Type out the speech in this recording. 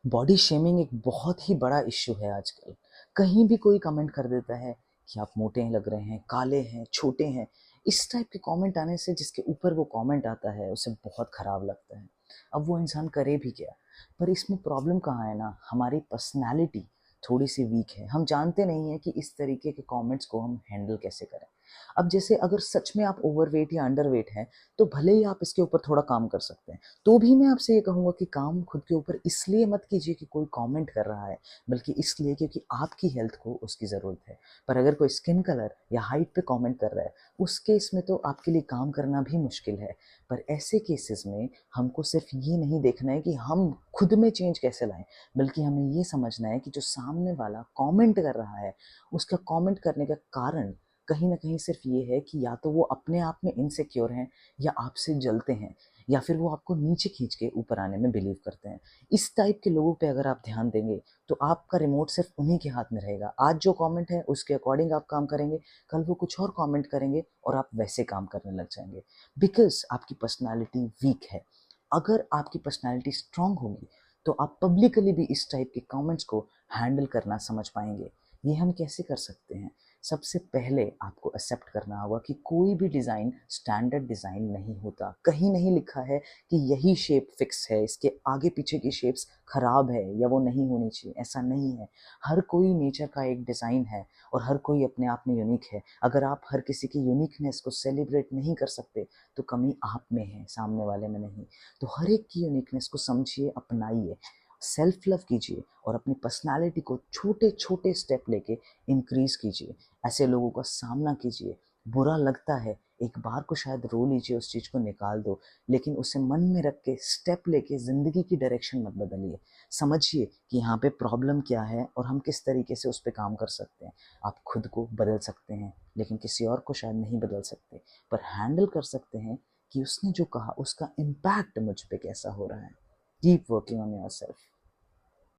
Body shaming एक बहुत ही बड़ा इश्यू है आजकल। कहीं भी कोई कमेंट कर देता है कि आप मोटे लग रहे हैं, काले हैं, छोटे हैं। इस टाइप के कमेंट आने से जिसके ऊपर वो कमेंट आता है उसे बहुत ख़राब लगता है। अब वो इंसान करे भी क्या? पर इसमें प्रॉब्लम कहाँ है ना, हमारी पर्सनैलिटी थोड़ी सी वीक है। हम जानते नहीं हैं कि इस तरीके के कमेंट्स को हम हैंडल कैसे करें। अब जैसे अगर सच में आप ओवरवेट या अंडरवेट हैं तो भले ही आप इसके ऊपर थोड़ा काम कर सकते हैं। तो भी मैं आपसे ये कहूँगा कि काम खुद के ऊपर इसलिए मत कीजिए कि कोई कमेंट कर रहा है, बल्कि इसलिए क्योंकि आपकी हेल्थ को उसकी ज़रूरत है। पर अगर कोई स्किन कलर या हाइट पे कमेंट कर रहा है, उस केस में तो आपके लिए काम करना भी मुश्किल है। पर ऐसे केसेस में हमको सिर्फ ये नहीं देखना है कि हम खुद में चेंज कैसे लाएं, बल्कि हमें ये समझना है कि जो सामने वाला कमेंट कर रहा है, उसका कमेंट करने का कारण कहीं न कहीं सिर्फ ये है कि या तो वो अपने आप में इनसिक्योर हैं या आपसे जलते हैं, या फिर वो आपको नीचे खींच के ऊपर आने में बिलीव करते हैं। इस टाइप के लोगों पे अगर आप ध्यान देंगे तो आपका रिमोट सिर्फ उन्हीं के हाथ में रहेगा। आज जो कमेंट है उसके अकॉर्डिंग आप काम करेंगे, कल वो कुछ और कमेंट करेंगे और आप वैसे काम करने लग जाएंगे, बिकॉज़ आपकी पर्सनैलिटी वीक है। अगर आपकी पर्सनैलिटी स्ट्रांग होगी तो आप पब्लिकली भी इस टाइप के कमेंट्स को हैंडल करना समझ पाएंगे। ये हम कैसे कर सकते हैं? सबसे पहले आपको एक्सेप्ट करना होगा कि कोई भी डिज़ाइन स्टैंडर्ड डिज़ाइन नहीं होता। कहीं नहीं लिखा है कि यही शेप फिक्स है, इसके आगे पीछे की शेप्स खराब है या वो नहीं होनी चाहिए, ऐसा नहीं है। हर कोई नेचर का एक डिज़ाइन है और हर कोई अपने आप में यूनिक है। अगर आप हर किसी की यूनिकनेस को सेलिब्रेट नहीं कर सकते तो कमी आप में है, सामने वाले में नहीं। तो हर एक की यूनिकनेस को समझिए, अपनाइए, सेल्फ लव कीजिए और अपनी पर्सनालिटी को छोटे छोटे स्टेप लेके इंक्रीज कीजिए। ऐसे लोगों का सामना कीजिए। बुरा लगता है, एक बार को शायद रो लीजिए, उस चीज़ को निकाल दो, लेकिन उसे मन में रख के स्टेप लेके ज़िंदगी की डायरेक्शन मत बदलिए। समझिए कि यहाँ पे प्रॉब्लम क्या है और हम किस तरीके से उस पर काम कर सकते हैं। आप खुद को बदल सकते हैं लेकिन किसी और को शायद नहीं बदल सकते, पर हैंडल कर सकते हैं कि उसने जो कहा उसका इम्पैक्ट मुझ पे कैसा हो रहा है। Keep working on your self.